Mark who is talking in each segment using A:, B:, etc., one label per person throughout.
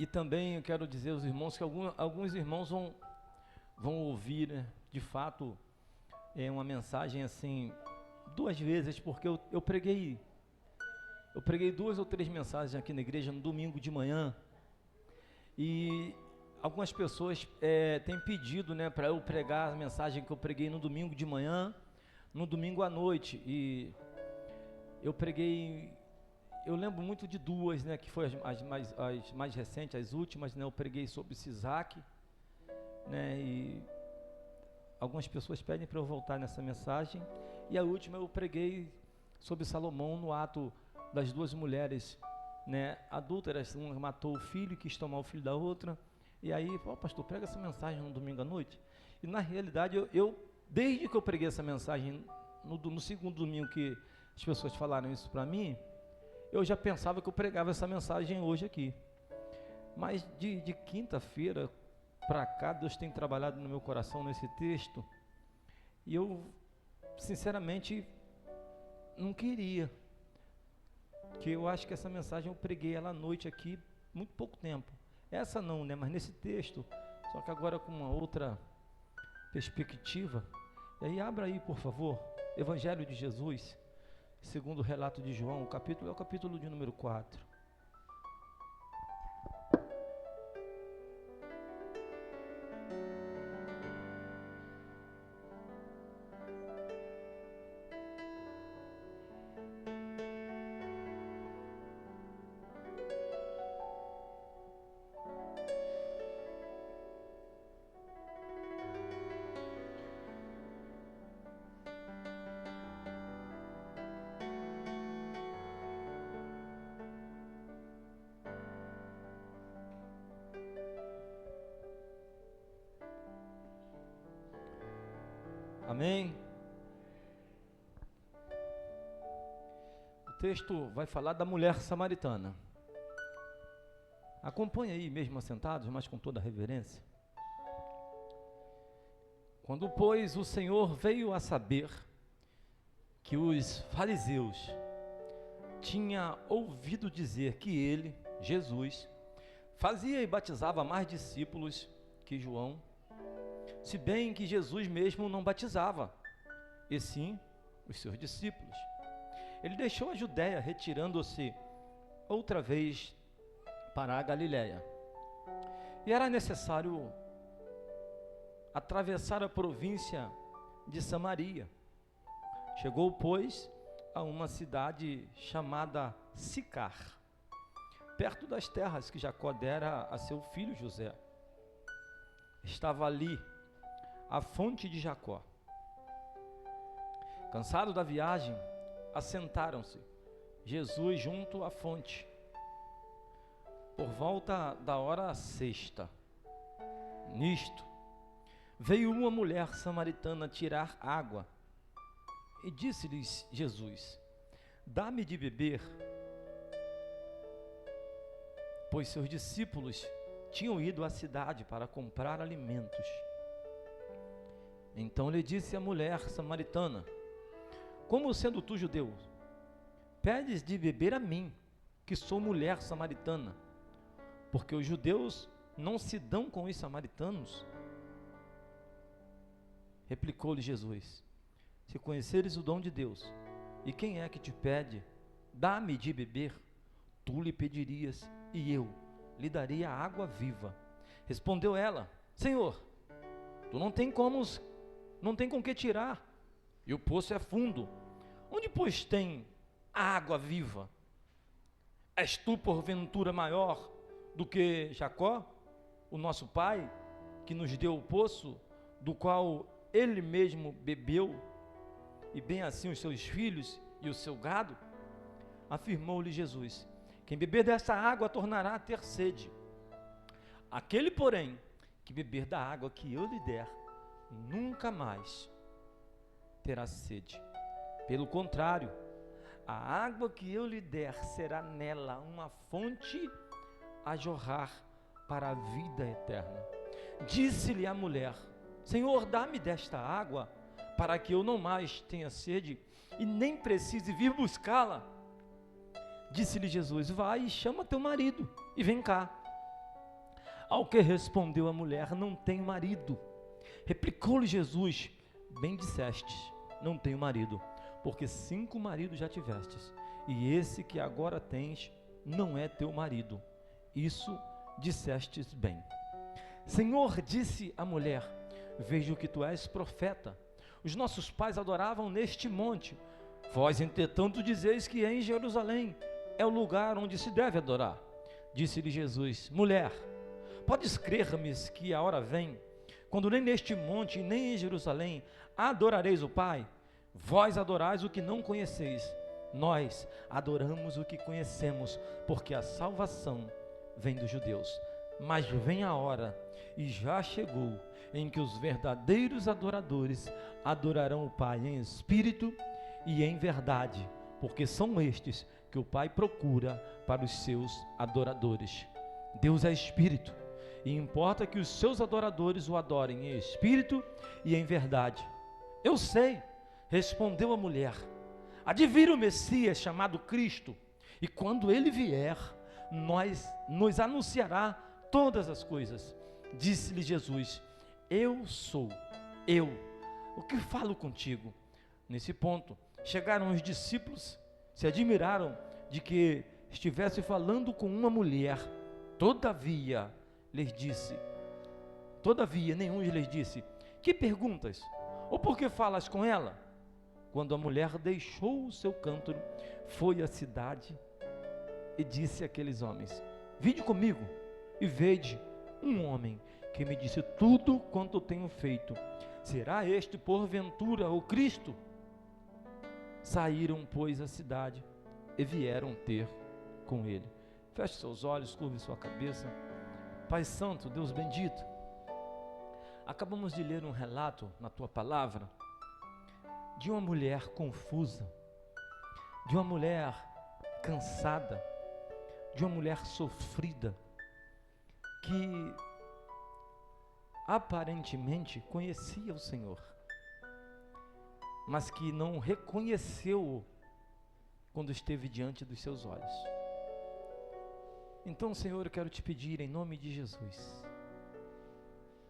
A: E também eu quero dizer aos irmãos que alguns irmãos vão ouvir, né, de fato, uma mensagem assim, duas vezes, porque eu preguei 2 ou 3 mensagens aqui na igreja no domingo de manhã, e algumas pessoas têm pedido, né, para eu pregar a mensagem que eu preguei no domingo de manhã, no domingo à noite, e eu preguei, eu lembro muito de duas, né, que foi as mais recentes, as últimas, né, eu preguei sobre Sisaque, né, e algumas pessoas pedem para eu voltar nessa mensagem, e a última eu preguei sobre Salomão no ato das 2 mulheres, né, adúlteras, uma matou o filho e quis tomar o filho da outra, e aí, pastor, prega essa mensagem no domingo à noite, e na realidade desde que eu preguei essa mensagem no segundo domingo que as pessoas falaram isso para mim, eu já pensava que eu pregava essa mensagem hoje aqui, mas de quinta-feira para cá, Deus tem trabalhado no meu coração nesse texto, e eu sinceramente não queria, que eu acho que essa mensagem eu preguei ela à noite aqui, muito pouco tempo, essa não, né, mas nesse texto, só que agora com uma outra perspectiva. E aí abra aí, por favor, Evangelho de Jesus, segundo o relato de João, é o capítulo de número 4. Amém? O texto vai falar da mulher samaritana. Acompanhe aí, mesmo assentados, mas com toda a reverência. Quando, pois, o Senhor veio a saber que os fariseus tinham ouvido dizer que ele, Jesus, fazia e batizava mais discípulos que João, se bem que Jesus mesmo não batizava, e sim os seus discípulos, ele deixou a Judéia, retirando-se outra vez para a Galiléia. E era necessário atravessar a província de Samaria. Chegou, pois, a uma cidade chamada Sicar, perto das terras que Jacó dera a seu filho José. Estava ali a fonte de Jacó. Cansado da viagem, assentaram-se Jesus junto à fonte. Por volta da hora sexta, nisto, veio uma mulher samaritana tirar água, e disse-lhes Jesus: dá-me de beber, pois seus discípulos tinham ido à cidade para comprar alimentos. Então lhe disse a mulher samaritana: como sendo tu judeu, pedes de beber a mim, que sou mulher samaritana? Porque os judeus não se dão com os samaritanos. Replicou-lhe Jesus: se conheceres o dom de Deus, e quem é que te pede, dá-me de beber, tu lhe pedirias, e eu lhe daria a água viva. Respondeu ela: Senhor, tu não tem com que tirar, e o poço é fundo. Onde, pois, tem a água viva? És tu, porventura, maior do que Jacó, o nosso pai, que nos deu o poço, do qual ele mesmo bebeu, e bem assim os seus filhos e o seu gado? Afirmou-lhe Jesus: quem beber dessa água tornará a ter sede. Aquele, porém, que beber da água que eu lhe der, nunca mais terá sede. Pelo contrário, a água que eu lhe der será nela uma fonte a jorrar para a vida eterna. Disse-lhe a mulher: Senhor, dá-me desta água, para que eu não mais tenha sede e nem precise vir buscá-la. Disse-lhe Jesus: vai e chama teu marido e vem cá. Ao que respondeu a mulher: não tenho marido. Replicou-lhe Jesus: bem dissestes, não tenho marido, porque 5 maridos já tivestes, e esse que agora tens não é teu marido. Isso dissestes bem. Senhor, disse a mulher, vejo que tu és profeta. Os nossos pais adoravam neste monte. Vós, entretanto, dizeis que em Jerusalém é o lugar onde se deve adorar. Disse-lhe Jesus: mulher, podes crer-me que a hora vem, quando nem neste monte, nem em Jerusalém adorareis o Pai? Vós adorais o que não conheceis, nós adoramos o que conhecemos, porque a salvação vem dos judeus. Mas vem a hora, e já chegou, em que os verdadeiros adoradores adorarão o Pai em espírito e em verdade, porque são estes que o Pai procura para os seus adoradores. Deus é espírito, e importa que os seus adoradores o adorem em espírito e em verdade. Eu sei, respondeu a mulher, há de vir o Messias chamado Cristo, e quando ele vier, nos anunciará todas as coisas. Disse-lhe Jesus: eu sou eu, o que falo contigo. Nesse ponto, chegaram os discípulos, se admiraram de que estivesse falando com uma mulher. Todavia, nenhum lhes disse: que perguntas? Ou por que falas com ela? Quando a mulher deixou o seu cântaro, foi à cidade e disse àqueles homens: vinde comigo e vede um homem que me disse tudo quanto tenho feito. Será este porventura o Cristo? Saíram, pois, à cidade e vieram ter com ele. Feche seus olhos, curve sua cabeça. Pai Santo, Deus bendito, acabamos de ler um relato na tua palavra de uma mulher confusa, de uma mulher cansada, de uma mulher sofrida, que aparentemente conhecia o Senhor, mas que não reconheceu-o quando esteve diante dos seus olhos. Então, Senhor, eu quero te pedir em nome de Jesus.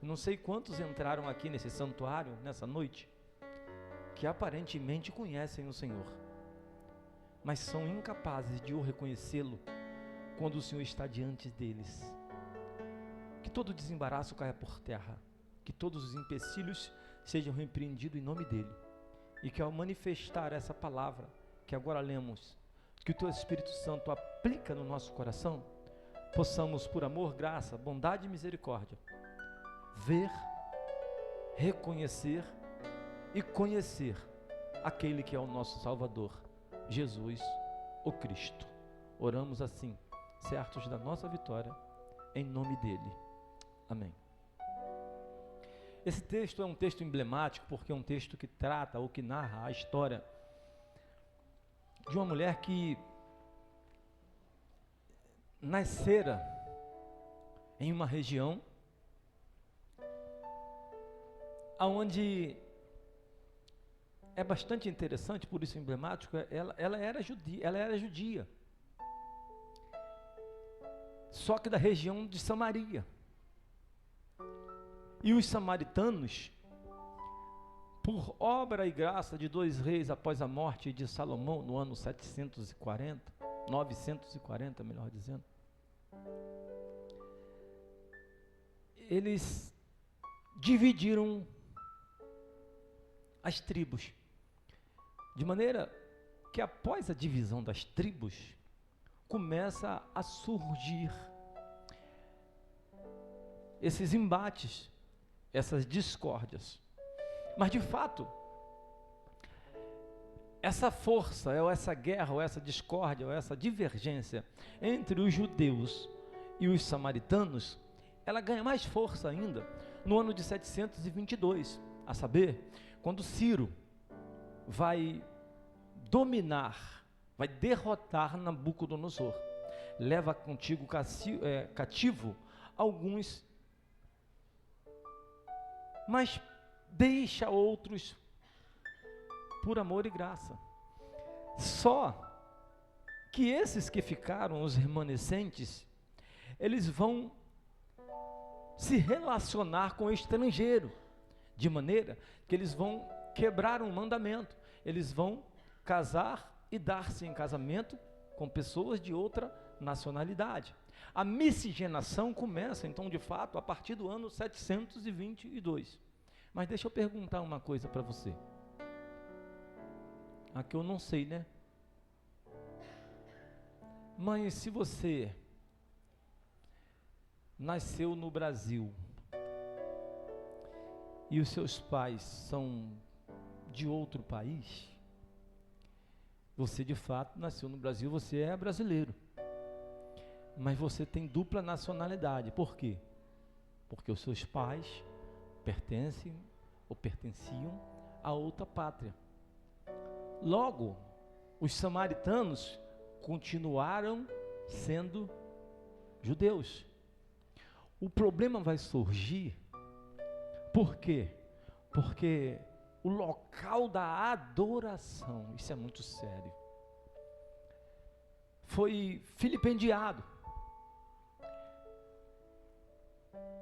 A: Eu não sei quantos entraram aqui nesse santuário nessa noite que aparentemente conhecem o Senhor, mas são incapazes de o reconhecê-lo quando o Senhor está diante deles. Que todo desembaraço caia por terra, que todos os empecilhos sejam repreendidos em nome dele, e que ao manifestar essa palavra que agora lemos, que o teu Espírito Santo aplica no nosso coração, possamos, por amor, graça, bondade e misericórdia, ver, reconhecer e conhecer aquele que é o nosso Salvador, Jesus, o Cristo. Oramos assim, certos da nossa vitória, em nome dele. Amém. Esse texto é um texto emblemático, porque é um texto que trata ou que narra a história de uma mulher que nascera em uma região aonde é bastante interessante, por isso emblemático, ela era judia, só que da região de Samaria. E os samaritanos, por obra e graça de 2 reis após a morte de Salomão, no ano 940, melhor dizendo, eles dividiram as tribos, de maneira que após a divisão das tribos, começa a surgir esses embates, essas discórdias. Mas de fato, essa força, ou essa guerra, ou essa discórdia, ou essa divergência entre os judeus e os samaritanos, ela ganha mais força ainda no ano de 722, a saber, quando Ciro vai dominar, vai derrotar Nabucodonosor, leva contigo cativo alguns, mas deixa outros por amor e graça. Só que esses que ficaram, os remanescentes, eles vão se relacionar com o estrangeiro, de maneira que eles vão quebrar um mandamento, eles vão casar e dar-se em casamento com pessoas de outra nacionalidade. A miscigenação começa, então, de fato, a partir do ano 722. Mas deixa eu perguntar uma coisa para você. Aqui eu não sei, né? Mas se você nasceu no Brasil e os seus pais são de outro país, você de fato nasceu no Brasil, você é brasileiro. Mas você tem dupla nacionalidade. Por quê? Porque os seus pais pertencem ou pertenciam a outra pátria. Logo, os samaritanos continuaram sendo judeus. O problema vai surgir, por quê? Porque o local da adoração, isso é muito sério, foi filipendiado.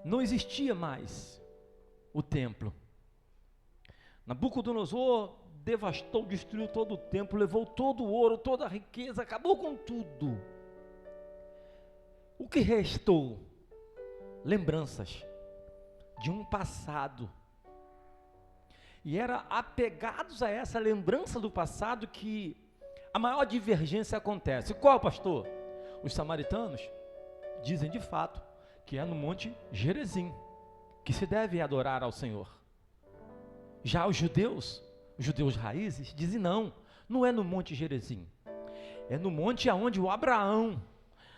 A: Não existia mais o templo. Nabucodonosor devastou, destruiu todo o templo, levou todo o ouro, toda a riqueza, acabou com tudo. O que restou? Lembranças de um passado. E era apegados a essa lembrança do passado que a maior divergência acontece. Qual, pastor? Os samaritanos dizem de fato que é no Monte Gerizim que se deve adorar ao Senhor. Já os judeus raízes, dizem não é no Monte Gerizim. É no monte aonde o Abraão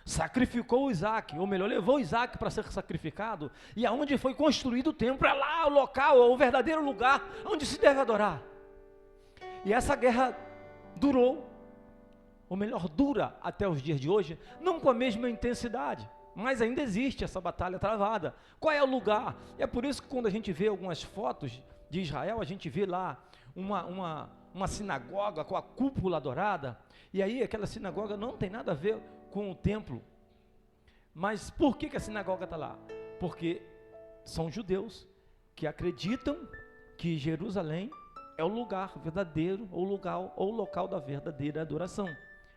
A: sacrificou o Isaac, ou melhor, levou o Isaac para ser sacrificado, e aonde foi construído o templo, é lá o local, o verdadeiro lugar onde se deve adorar. E essa guerra durou, ou melhor, dura até os dias de hoje, não com a mesma intensidade, mas ainda existe essa batalha travada. Qual é o lugar? É por isso que quando a gente vê algumas fotos de Israel, a gente vê lá uma sinagoga com a cúpula dourada, e aí aquela sinagoga não tem nada a ver com o templo. Mas por que a sinagoga está lá? Porque são judeus que acreditam que Jerusalém é o lugar verdadeiro, ou local da verdadeira adoração.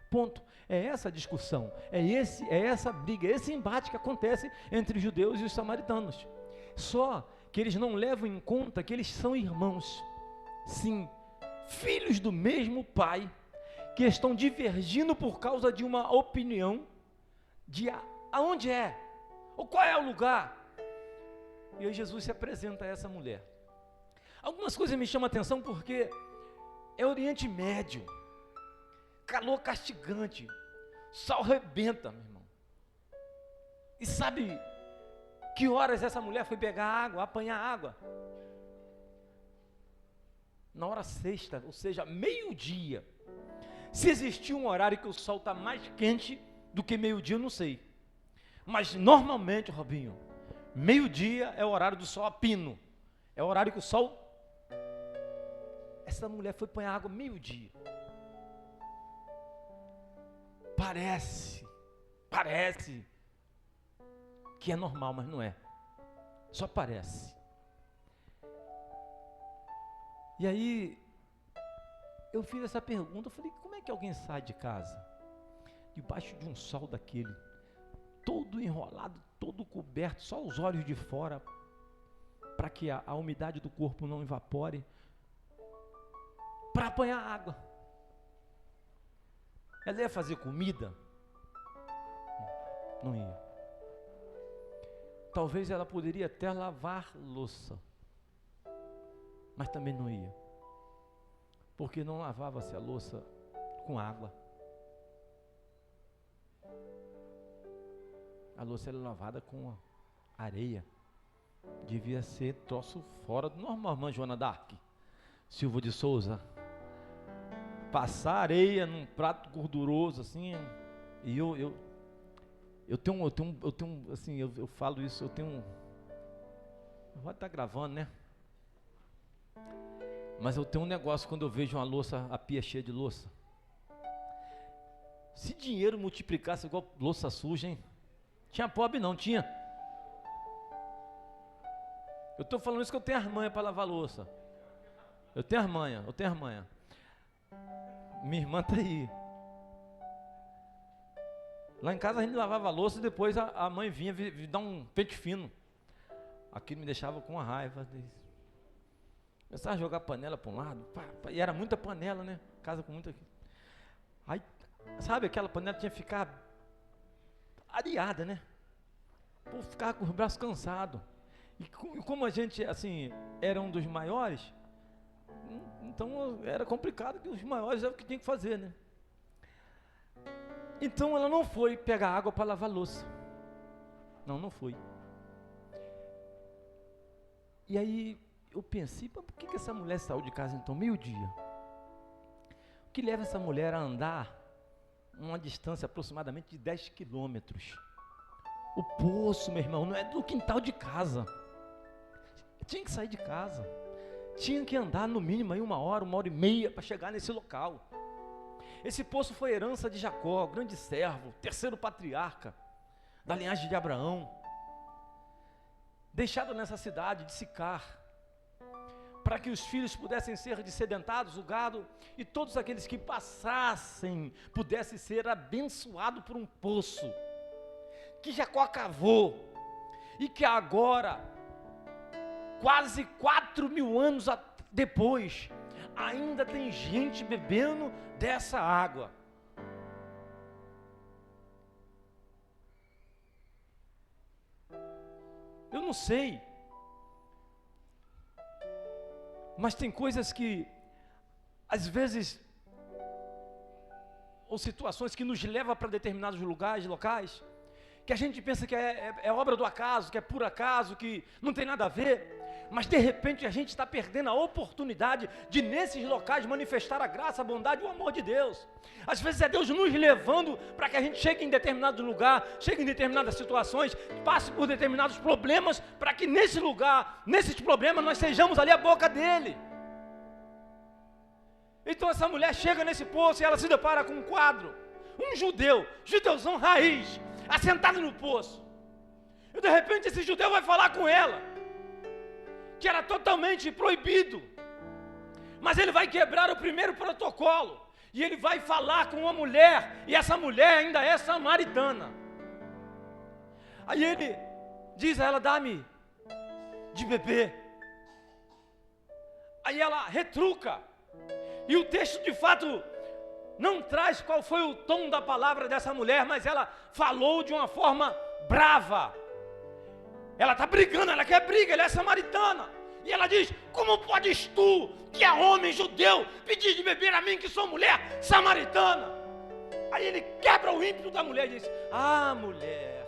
A: Ponto. É essa a discussão, é essa briga, esse embate que acontece entre os judeus e os samaritanos. Só que eles não levam em conta que eles são irmãos, sim, filhos do mesmo pai, que estão divergindo por causa de uma opinião de aonde é, ou qual é o lugar. E aí Jesus se apresenta a essa mulher. Algumas coisas me chamam a atenção porque é Oriente Médio, calor castigante, sol rebenta, meu irmão. E sabe que horas essa mulher foi pegar água, apanhar água? Na hora sexta, ou seja, meio-dia. Se existir um horário que o sol está mais quente do que meio-dia, eu não sei. Mas normalmente, Robinho, meio-dia é o horário do sol a pino. É o horário que o sol... Essa mulher foi apanhar água meio-dia. Parece que é normal, mas não é. Só parece. E aí, eu fiz essa pergunta, eu falei, como é que alguém sai de casa, debaixo de um sol daquele, todo enrolado, todo coberto, só os olhos de fora, para que a umidade do corpo não evapore, para apanhar água? Ela ia fazer comida? Não ia. Talvez ela poderia até lavar louça, mas também não ia, porque não lavava-se a louça com água. A louça era lavada com areia. Devia ser troço fora do normal, irmã Joana Dark, Silva de Souza. Passar areia num prato gorduroso assim, e eu tenho assim, eu falo isso, vai estar gravando, né? Mas eu tenho um negócio quando eu vejo uma louça, a pia cheia de louça. Se dinheiro multiplicasse igual louça suja, hein? Tinha pobre não, tinha. Eu estou falando isso que eu tenho as manhas para lavar louça. Eu tenho as manhas. Minha irmã está aí. Lá em casa a gente lavava a louça e depois a mãe vinha dar um pente fino. Aquilo me deixava com uma raiva. Começava a jogar panela para um lado, e era muita panela, né? Casa com muita. Aí, sabe, aquela panela tinha que ficar areada, né? Pô, ficava com os braços cansados. E como a gente, assim, era um dos maiores, então era complicado, que os maiores era o que tinha que fazer, né? Então ela não foi pegar água para lavar louça. Não foi. E aí eu pensei, por que essa mulher saiu de casa então, meio-dia? O que leva essa mulher a andar uma distância aproximadamente de 10 quilômetros? O poço, meu irmão, não é do quintal de casa. Tinha que sair de casa. Tinha que andar no mínimo aí 1 hora e meia para chegar nesse local. Esse poço foi herança de Jacó, grande servo, terceiro patriarca da linhagem de Abraão. Deixado nessa cidade de Sicar, para que os filhos pudessem ser descedentados, o gado, e todos aqueles que passassem pudessem ser abençoados por um poço que Jacó cavou, e que agora, quase 4.000 anos depois, ainda tem gente bebendo dessa água. Eu não sei, mas tem coisas que, às vezes, ou situações que nos levam para determinados locais, que a gente pensa que é obra do acaso, que é por acaso, que não tem nada a ver, mas de repente a gente está perdendo a oportunidade de nesses locais manifestar a graça, a bondade e o amor de Deus. Às vezes é Deus nos levando para que a gente chegue em determinado lugar, chegue em determinadas situações, passe por determinados problemas, para que nesse lugar, nesses problemas, nós sejamos ali a boca dele. Então essa mulher chega nesse poço e ela se depara com um quadro, um judeuzão raiz, assentado no poço. E de repente esse judeu vai falar com ela, que era totalmente proibido, mas ele vai quebrar o primeiro protocolo, e ele vai falar com uma mulher, e essa mulher ainda é samaritana. Aí ele diz a ela, dá-me de beber. Aí ela retruca, e o texto de fato não traz qual foi o tom da palavra dessa mulher, mas ela falou de uma forma brava. Ela está brigando, ela quer briga, ela é samaritana. E ela diz, como podes tu, que é homem judeu, pedir de beber a mim que sou mulher samaritana? Aí ele quebra o ímpeto da mulher e diz, mulher,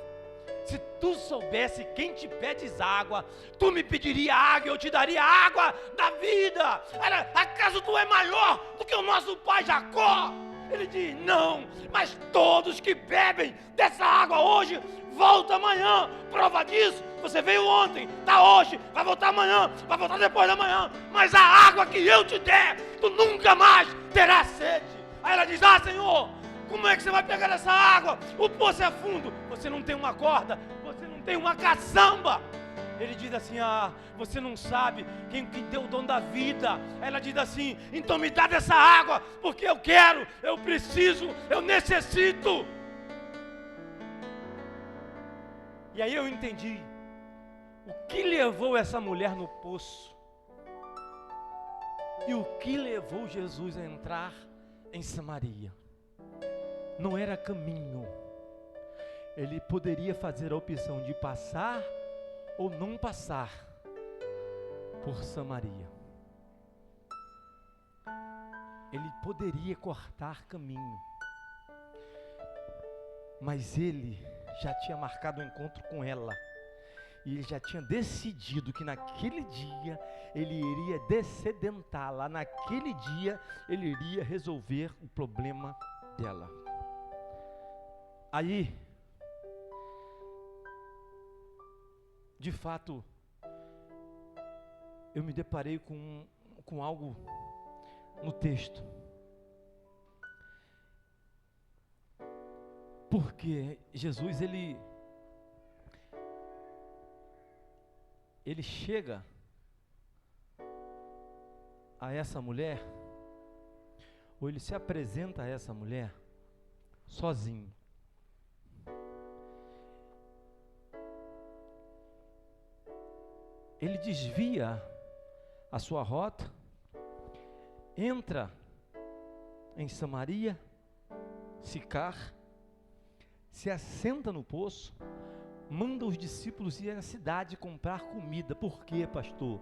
A: se tu soubesse quem te pedes água, tu me pediria água e eu te daria água da vida. Acaso tu é maior do que o nosso pai Jacó? Ele diz, não, mas todos que bebem dessa água hoje, volta amanhã. Prova disso, você veio ontem, está hoje, vai voltar amanhã, vai voltar depois da manhã, mas a água que eu te der, tu nunca mais terás sede. Aí ela diz, Senhor, como é que você vai pegar essa água? O poço é fundo, você não tem uma corda, você não tem uma caçamba. Ele diz assim, você não sabe quem que deu o dom da vida. Ela diz assim, então me dá dessa água, porque eu quero, eu preciso, eu necessito. E aí eu entendi o que levou essa mulher no poço e o que levou Jesus a entrar em Samaria. Não era caminho. Ele poderia fazer a opção de passar ou não passar por Samaria. Ele poderia cortar caminho, mas ele já tinha marcado um encontro com ela, e ele já tinha decidido que naquele dia ele iria descedentá-la, naquele dia ele iria resolver o problema dela. Aí, de fato, eu me deparei com algo no texto. Porque Jesus, ele ele chega a essa mulher, ou ele se apresenta a essa mulher sozinho. Ele desvia a sua rota, entra em Samaria, Sicar, se assenta no poço, manda os discípulos ir à cidade comprar comida. Por quê, pastor?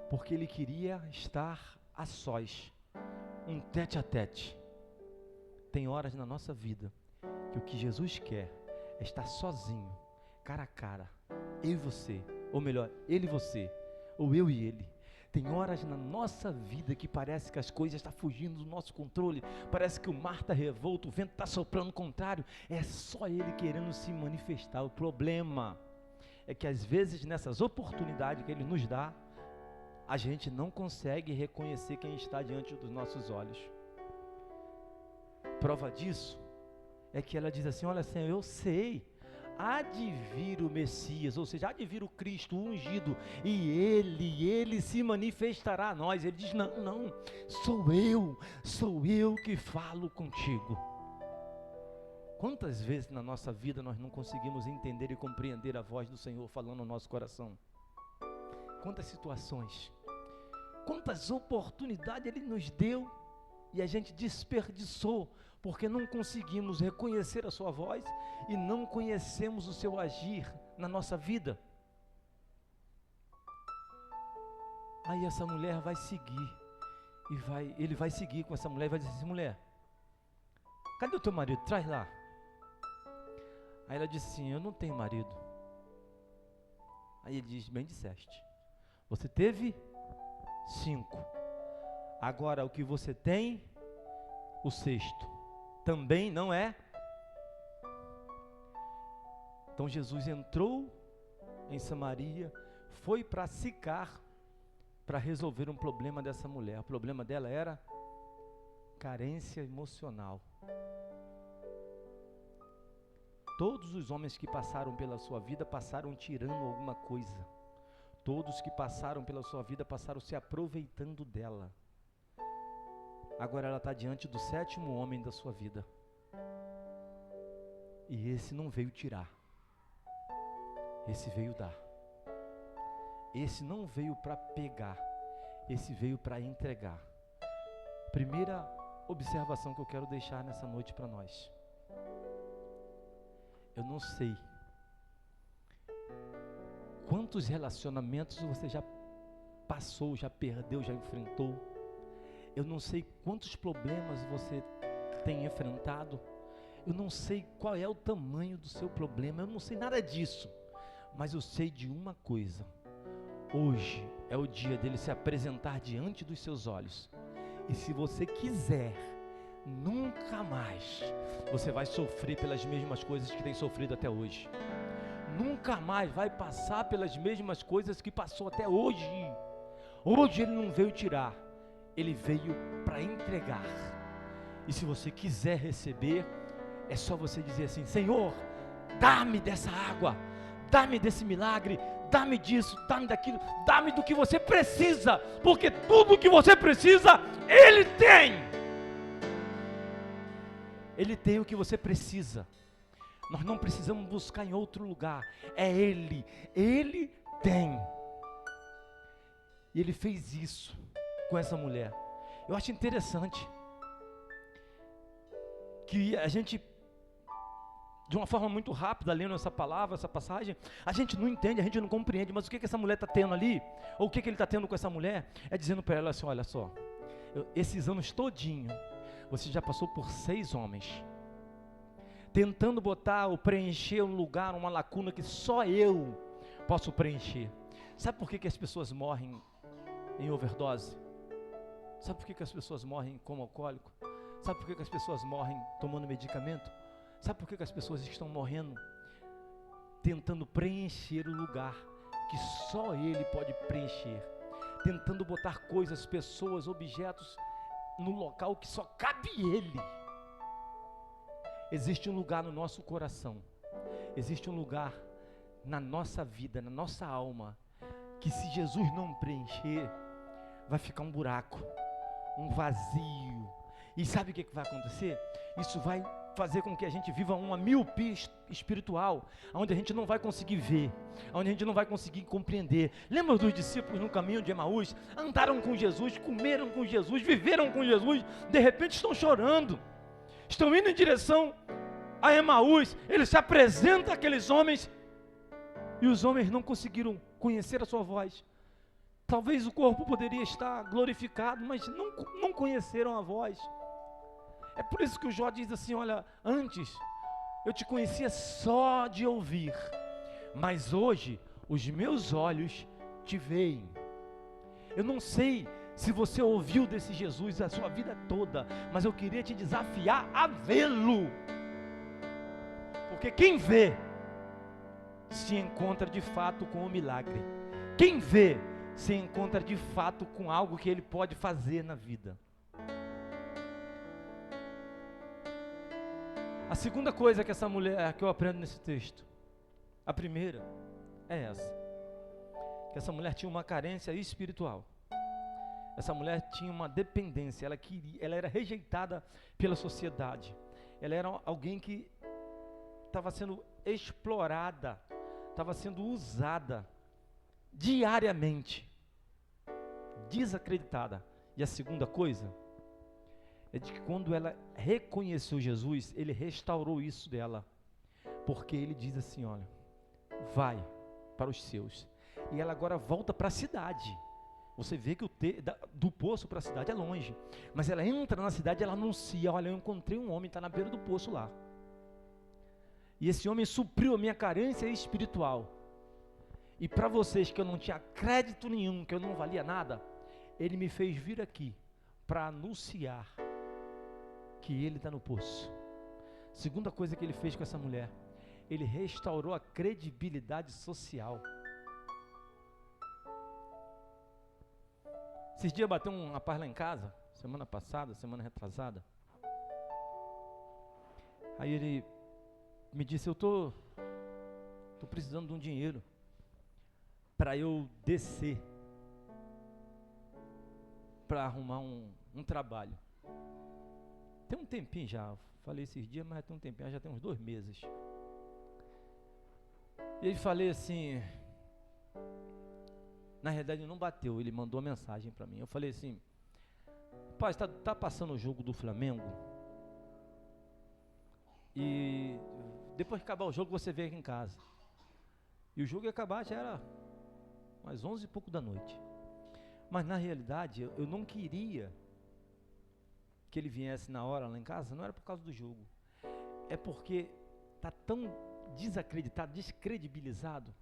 A: Porque ele queria estar a sós, um tete a tete. Tem horas na nossa vida que o que Jesus quer é estar sozinho, cara a cara, eu e você, ou melhor, ele e você, ou eu e ele. Tem horas na nossa vida que parece que as coisas estão fugindo do nosso controle, parece que o mar está revolto, o vento está soprando o contrário, é só ele querendo se manifestar. O problema é que às vezes nessas oportunidades que ele nos dá, a gente não consegue reconhecer quem está diante dos nossos olhos. Prova disso é que ela diz assim: olha, Senhor, eu sei, há de vir o Messias, ou seja, há de vir o Cristo, o ungido, e ele se manifestará a nós. Ele diz: não, sou eu que falo contigo. Quantas vezes na nossa vida nós não conseguimos entender e compreender a voz do Senhor falando no nosso coração? Quantas situações, quantas oportunidades Ele nos deu e a gente desperdiçou, porque não conseguimos reconhecer a sua voz e não conhecemos o seu agir na nossa vida. Aí essa mulher vai seguir, ele vai seguir com essa mulher e vai dizer assim: mulher, cadê o teu marido? Traz lá. Aí ela disse assim: eu não tenho marido. Aí ele diz: bem disseste, você teve 5, agora o que você tem, o 6º, também não é. Então Jesus entrou em Samaria, foi para Sicar, para resolver um problema dessa mulher. O problema dela era carência emocional. Todos os homens que passaram pela sua vida passaram tirando alguma coisa. Todos que passaram pela sua vida passaram se aproveitando dela. Agora ela está diante do 7º homem da sua vida. E esse não veio tirar. Esse veio dar. Esse não veio para pegar. Esse veio para entregar. Primeira observação que eu quero deixar nessa noite para nós. Eu não sei quantos relacionamentos você já passou, já perdeu, já enfrentou. Eu não sei quantos problemas você tem enfrentado. Eu não sei qual é o tamanho do seu problema. Eu não sei nada disso. Mas eu sei de uma coisa: hoje é o dia dele se apresentar diante dos seus olhos. E se você quiser, nunca mais você vai sofrer pelas mesmas coisas que tem sofrido até hoje. Nunca mais vai passar pelas mesmas coisas que passou até hoje. Hoje ele não veio tirar, ele veio para entregar. E se você quiser receber, é só você dizer assim: Senhor, dá-me dessa água, dá-me desse milagre, dá-me disso, dá-me daquilo, dá-me do que você precisa, porque tudo o que você precisa, Ele tem. Ele tem o que você precisa. Nós não precisamos buscar em outro lugar. É Ele. Ele tem. E Ele fez isso com essa mulher. Eu acho interessante que a gente, de uma forma muito rápida, lendo essa palavra, essa passagem, a gente não entende, a gente não compreende. Mas o que essa mulher está tendo ali, ou o que ele está tendo com essa mulher, é dizendo para ela assim: olha só, esses anos todinho, você já passou por 6 homens, tentando botar ou preencher um lugar, uma lacuna que só eu posso preencher. Sabe por que as pessoas morrem em overdose? Sabe por que as pessoas morrem como alcoólico? Sabe por que as pessoas morrem tomando medicamento? Sabe por que as pessoas estão morrendo? Tentando preencher o lugar que só Ele pode preencher. Tentando botar coisas, pessoas, objetos no local que só cabe Ele. Existe um lugar no nosso coração, existe um lugar na nossa vida, na nossa alma, que se Jesus não preencher, vai ficar um buraco, um vazio. E sabe o que vai acontecer? Isso vai fazer com que a gente viva uma miopia espiritual, onde a gente não vai conseguir ver, onde a gente não vai conseguir compreender. Lembra dos discípulos no caminho de Emaús? Andaram com Jesus, comeram com Jesus, viveram com Jesus, de repente estão chorando, estão indo em direção a Emaús, ele se apresenta àqueles homens, e os homens não conseguiram conhecer a sua voz. Talvez o corpo poderia estar glorificado, mas não conheceram a voz. É por isso que o Jó diz assim, olha, antes eu te conhecia só de ouvir, mas hoje os meus olhos te veem. Eu não sei se você ouviu desse Jesus a sua vida toda, mas eu queria te desafiar a vê-lo, porque quem vê se encontra de fato com o milagre. Quem vê se encontra de fato com algo que ele pode fazer na vida. A segunda coisa que essa mulher, que eu aprendo nesse texto, a primeira é essa, que essa mulher tinha uma carência espiritual. Essa mulher tinha uma dependência, ela era rejeitada pela sociedade. Ela era alguém que estava sendo explorada, estava sendo usada diariamente, desacreditada. E a segunda coisa é de que quando ela reconheceu Jesus, ele restaurou isso dela, porque ele diz assim, olha, vai para os seus, e ela agora volta para a cidade. Você vê que do poço para a cidade é longe, mas ela entra na cidade, ela anuncia, olha, eu encontrei um homem, está na beira do poço lá, e esse homem supriu a minha carência espiritual. E para vocês que eu não tinha crédito nenhum, que eu não valia nada, ele me fez vir aqui para anunciar que ele está no poço. Segunda coisa que ele fez com essa mulher, ele restaurou a credibilidade social. Esses dias bateu um rapaz lá em casa, semana passada, semana retrasada. Aí ele me disse, eu tô precisando de um dinheiro para eu descer, para arrumar um trabalho. Tem um tempinho já, falei esses dias, mas tem um tempinho, já tem uns 2 meses. E ele falei assim, na realidade não bateu, ele mandou uma mensagem para mim. Eu falei assim, rapaz, tá passando o jogo do Flamengo, e depois que acabar o jogo você vem aqui em casa. E o jogo ia acabar, já era umas 11 e pouco da noite. Mas na realidade eu não queria que ele viesse na hora lá em casa, não era por causa do jogo, é porque está tão desacreditado, descredibilizado,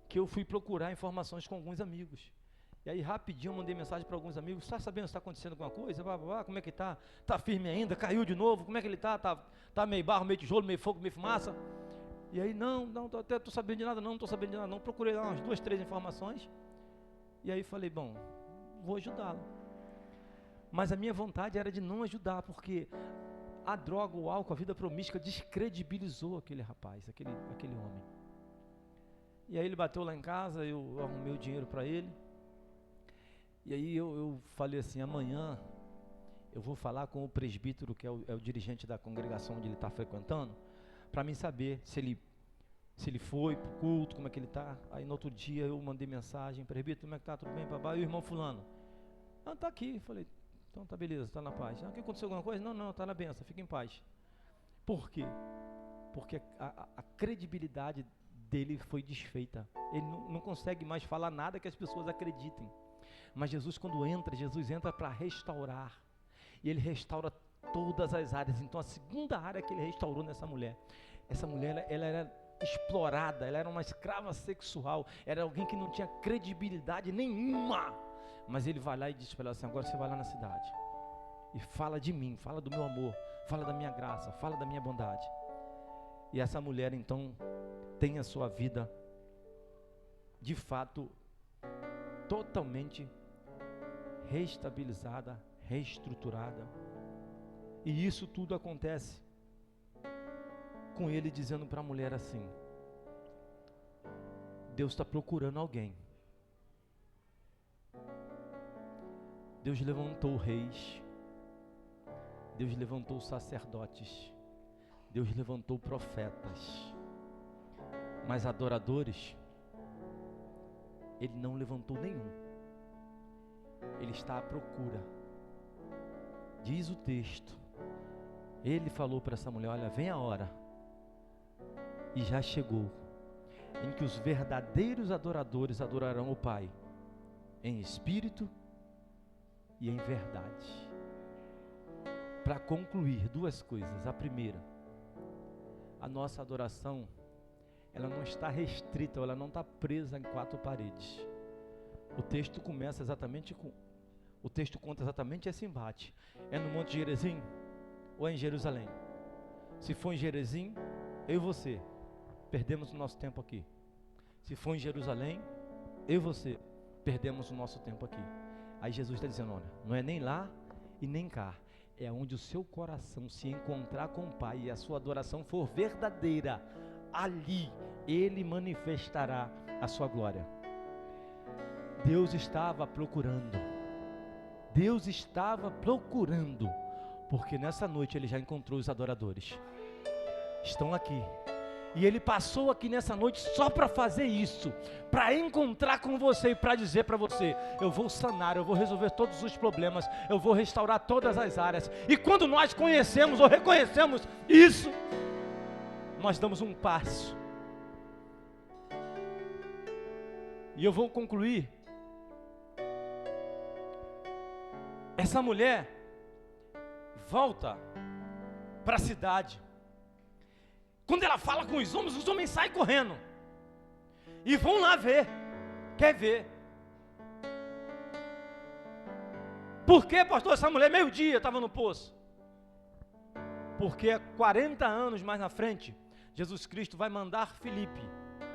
A: que eu fui procurar informações com alguns amigos. E aí rapidinho eu mandei mensagem para alguns amigos, está sabendo se está acontecendo alguma coisa? Como é que está? Está firme ainda? Caiu de novo? Como é que ele está? Tá meio barro, meio tijolo, meio fogo, meio fumaça? E aí não estou sabendo de nada, não estou sabendo de nada não. Procurei lá umas 2, 3 informações, e aí falei, bom, vou ajudá-lo. Mas a minha vontade era de não ajudar, porque a droga, o álcool, a vida promíscua descredibilizou aquele rapaz, aquele homem. E aí ele bateu lá em casa, eu arrumei o dinheiro para ele. E aí eu falei assim, amanhã eu vou falar com o presbítero, que é o dirigente da congregação onde ele está frequentando, para mim saber se ele foi para o culto, como é que ele está. Aí no outro dia eu mandei mensagem, presbítero, como é que está, tudo bem, papai? E o irmão fulano? Ah, está aqui. Falei, então tá beleza, está na paz. Ah, o que aconteceu, alguma coisa? Não, está na benção, fica em paz. Por quê? Porque a credibilidade dele foi desfeita. Ele não consegue mais falar nada que as pessoas acreditem. Mas Jesus, quando entra, Jesus entra para restaurar. E ele restaura todas as áreas. Então a segunda área que ele restaurou nessa mulher, essa mulher ela era explorada, ela era uma escrava sexual, era alguém que não tinha credibilidade nenhuma. Mas ele vai lá e diz para ela assim, agora você vai lá na cidade e fala de mim, fala do meu amor, fala da minha graça, fala da minha bondade. E essa mulher então tem a sua vida de fato totalmente reestabilizada, reestruturada. E isso tudo acontece com ele dizendo para a mulher assim, Deus está procurando alguém. Deus levantou reis, Deus levantou sacerdotes, Deus levantou profetas, mas adoradores, Ele não levantou nenhum. Ele está à procura. Diz o texto, Ele falou para essa mulher: olha, vem a hora, e já chegou, em que os verdadeiros adoradores adorarão o Pai, em espírito e em verdade. Para concluir, duas coisas. A primeira, a nossa adoração, ela não está restrita, ela não está presa em quatro paredes. O texto começa exatamente com, o texto conta exatamente esse embate. É no Monte Gerizim ou é em Jerusalém? Se for em Gerizim, eu e você perdemos o nosso tempo aqui. Se for em Jerusalém, eu e você perdemos o nosso tempo aqui. Aí Jesus está dizendo: olha, não é nem lá e nem cá, é onde o seu coração se encontrar com o Pai e a sua adoração for verdadeira, ali Ele manifestará a sua glória. Deus estava procurando, porque nessa noite Ele já encontrou os adoradores, estão aqui. E Ele passou aqui nessa noite só para fazer isso, para encontrar com você e para dizer para você: eu vou sanar, eu vou resolver todos os problemas, eu vou restaurar todas as áreas. E quando nós conhecemos ou reconhecemos isso, nós damos um passo. E eu vou concluir. Essa mulher volta para a cidade. Quando ela fala com os homens saem correndo e vão lá ver, quer ver. Por que, pastor, essa mulher meio-dia estava no poço? Porque 40 anos mais na frente, Jesus Cristo vai mandar Filipe,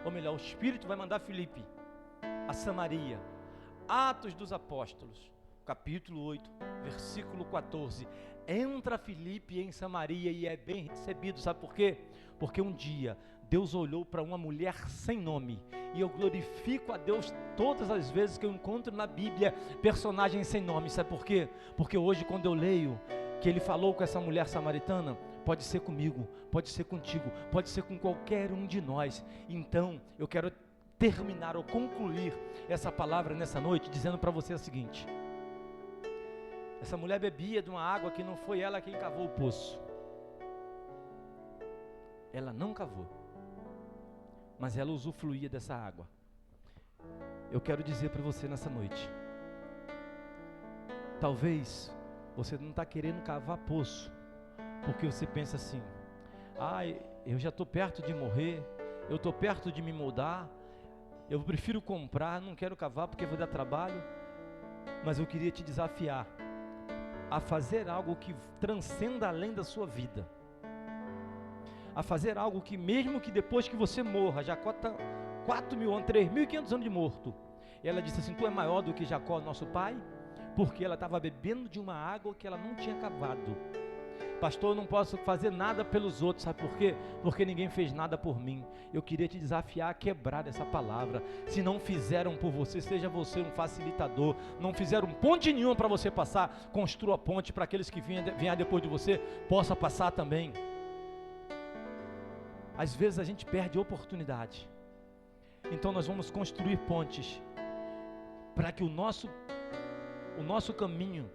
A: ou melhor, o Espírito vai mandar Filipe a Samaria. Atos dos Apóstolos, capítulo 8, versículo 14. Entra Filipe em Samaria e é bem recebido. Sabe por quê? Porque um dia Deus olhou para uma mulher sem nome. E eu glorifico a Deus todas as vezes que eu encontro na Bíblia personagens sem nome. Sabe por quê? Porque hoje, quando eu leio que Ele falou com essa mulher samaritana, pode ser comigo, pode ser contigo, pode ser com qualquer um de nós. Então eu quero terminar ou concluir essa palavra nessa noite dizendo para você o seguinte: essa mulher bebia de uma água que não foi ela quem cavou o poço. Ela não cavou, mas ela usufruía dessa água. Eu quero dizer para você nessa noite, talvez você não está querendo cavar poço, porque você pensa assim: eu já estou perto de morrer, eu estou perto de me mudar, eu prefiro comprar, não quero cavar porque vai dar trabalho. Mas eu queria te desafiar a fazer algo que transcenda além da sua vida, a fazer algo que mesmo que depois que você morra, Jacó está 4.000 anos, 3.500 anos de morto, e ela disse assim: tu é maior do que Jacó, nosso pai? Porque ela estava bebendo de uma água que ela não tinha cavado. Pastor, eu não posso fazer nada pelos outros, sabe por quê? Porque ninguém fez nada por mim. Eu queria te desafiar a quebrar essa palavra. Se não fizeram por você, seja você um facilitador. Não fizeram ponte nenhuma para você passar, construa ponte para aqueles que venham depois de você, possa passar também. Às vezes a gente perde oportunidade. Então nós vamos construir pontes para que o nosso caminho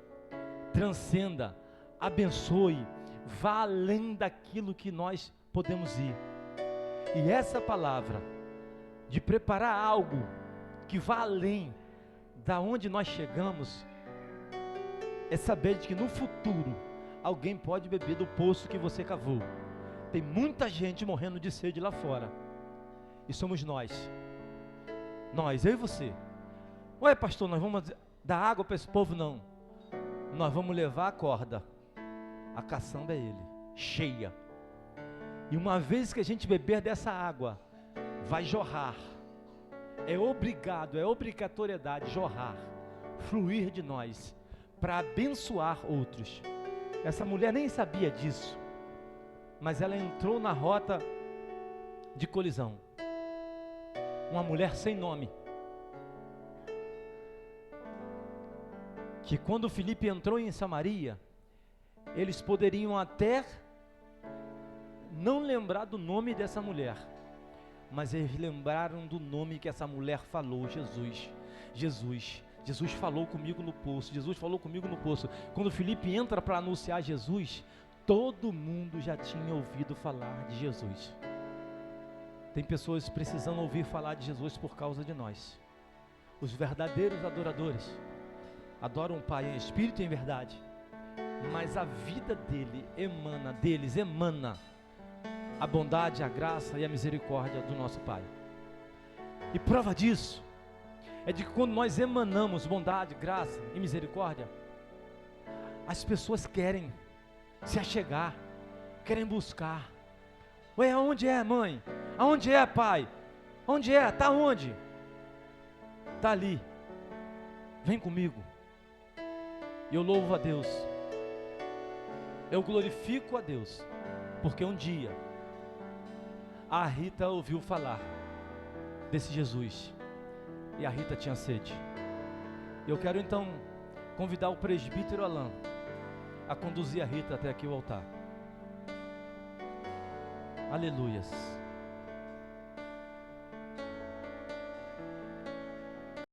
A: transcenda, abençoe, vá além daquilo que nós podemos ir. E essa palavra de preparar algo que vá além da onde nós chegamos, é saber de que no futuro alguém pode beber do poço que você cavou. Tem muita gente morrendo de sede lá fora, e somos nós, eu e você. Ué, pastor, nós vamos dar água para esse povo? Não, nós vamos levar a corda. A caçamba é Ele, cheia. E uma vez que a gente beber dessa água, vai jorrar. É obrigatoriedade jorrar, fluir de nós, para abençoar outros. Essa mulher nem sabia disso, mas ela entrou na rota de colisão. uma mulher sem nome, que quando Filipe entrou em Samaria, eles poderiam até não lembrar do nome dessa mulher, mas eles lembraram do nome que essa mulher falou: Jesus. Jesus falou comigo no poço. Jesus falou comigo no poço. Quando Filipe entra para anunciar Jesus, todo mundo já tinha ouvido falar de Jesus. Tem pessoas precisando ouvir falar de Jesus por causa de nós. Os verdadeiros adoradores adoram o Pai em espírito e em verdade, mas a vida deles emana a bondade, a graça e a misericórdia do nosso Pai. E prova disso é de que quando nós emanamos bondade, graça e misericórdia, as pessoas querem se achegar, querem buscar. Ué, aonde é, mãe? Aonde é, pai? Onde é? Está onde? Está ali. Vem comigo. E eu louvo a Deus, eu glorifico a Deus, porque um dia a Rita ouviu falar desse Jesus, e a Rita tinha sede. Eu quero então convidar o presbítero Alain a conduzir a Rita até aqui o altar. Aleluias.